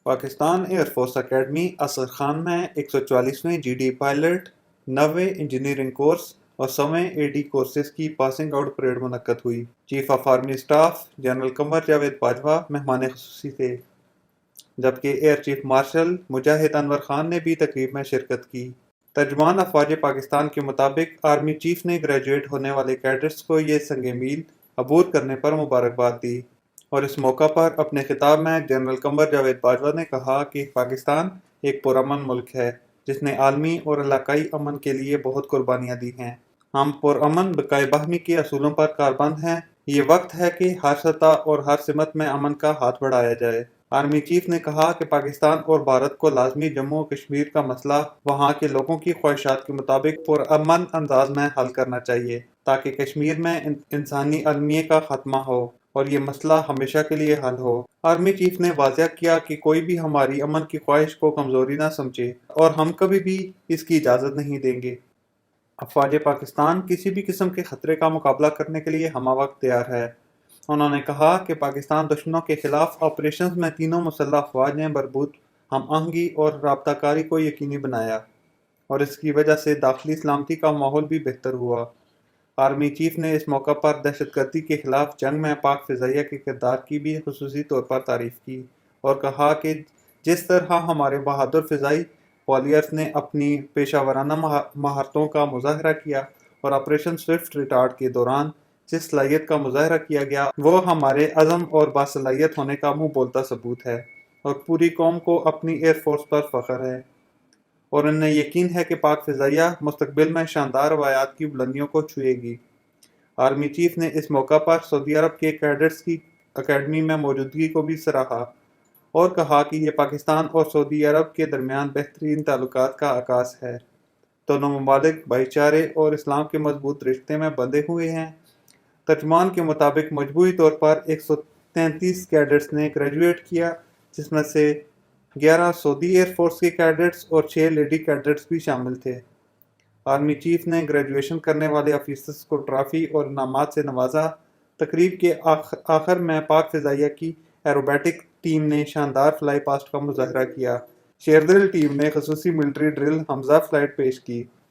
Pakistan air force academy Asghar Khan میں 144ویں G D pilot, 90ویں انجینئرنگ کورس اور 100ویں اے ڈی کورسز کی پاسنگ آؤٹ پریڈ منعقد ہوئی۔ Chief of army staff general Qamar Javed Bajwa مہمان خصوصی تھے، جبکہ air chief marshal Mujahid Anwar Khan نے بھی تقریب میں شرکت کی۔ ترجمان افواج پاکستان کے مطابق آرمی چیف نے گریجویٹ ہونے والے کیڈٹس کو یہ سنگ میل عبور کرنے پر مبارکباد دی، اور اس موقع پر اپنے خطاب میں جنرل قمر جاوید باجوہ نے کہا کہ پاکستان ایک پرامن ملک ہے جس نے عالمی اور علاقائی امن کے لیے بہت قربانیاں دی ہیں۔ ہم پرامن بقائے باہمی کے اصولوں پر کاربند ہیں۔ یہ وقت ہے کہ ہر سطح اور ہر سمت میں امن کا ہاتھ بڑھایا جائے۔ آرمی چیف نے کہا کہ پاکستان اور بھارت کو لازمی جموں و کشمیر کا مسئلہ وہاں کے لوگوں کی خواہشات کے مطابق پرامن انداز میں حل کرنا چاہیے، تاکہ کشمیر میں انسانی المیے کا خاتمہ ہو اور یہ مسئلہ ہمیشہ کے لیے حل ہو۔ آرمی چیف نے واضح کیا کہ کوئی بھی ہماری امن کی خواہش کو کمزوری نہ سمجھے اور ہم کبھی بھی اس کی اجازت نہیں دیں گے۔ افواج پاکستان کسی بھی قسم کے خطرے کا مقابلہ کرنے کے لیے ہمہ وقت تیار ہے۔ انہوں نے کہا کہ پاکستان دشمنوں کے خلاف آپریشنز میں تینوں مسلح افواج نے بھرپور ہم آہنگی اور رابطہ کاری کو یقینی بنایا، اور اس کی وجہ سے داخلی سلامتی کا ماحول بھی بہتر ہوا۔ آرمی چیف نے اس موقع پر دہشت گردی کے خلاف جنگ میں پاک فضائیہ کے کردار کی بھی خصوصی طور پر تعریف کی، اور کہا کہ جس طرح ہمارے بہادر فضائی والیئرز نے اپنی پیشہ ورانہ مہارتوں کا مظاہرہ کیا اور آپریشن سوئفٹ ریٹارڈ کے دوران جس صلاحیت کا مظاہرہ کیا گیا وہ ہمارے عزم اور باصلاحیت ہونے کا منہ بولتا ثبوت ہے، اور پوری قوم کو اپنی ایئر فورس پر فخر ہے، اور انہیں یقین ہے کہ پاک فضائیہ مستقبل میں شاندار روایات کی بلندیوں کو چھوئے گی۔ آرمی چیف نے اس موقع پر سعودی عرب کے کیڈٹس کی اکیڈمی میں موجودگی کو بھی سراہا اور کہا کہ یہ پاکستان اور سعودی عرب کے درمیان بہترین تعلقات کا عکاس ہے۔ دونوں ممالک بھائی چارے اور اسلام کے مضبوط رشتے میں بندھے ہوئے ہیں۔ ترجمان کے مطابق مجموعی طور پر 133 کیڈٹس نے گریجویٹ کیا، جس میں سے 11 سعودی ایئر فورس کے کیڈٹس اور 6 لیڈی کیڈٹس بھی شامل تھے۔ آرمی چیف نے گریجویشن کرنے والے آفیسرز کو ٹرافی اور انعامات سے نوازا۔ تقریب کے آخر میں پاک فضائیہ کی ایروبیٹک ٹیم نے شاندار فلائی پاسٹ کا مظاہرہ کیا۔ شیردرل ٹیم نے خصوصی ملٹری ڈرل حمزہ فلائٹ پیش کی۔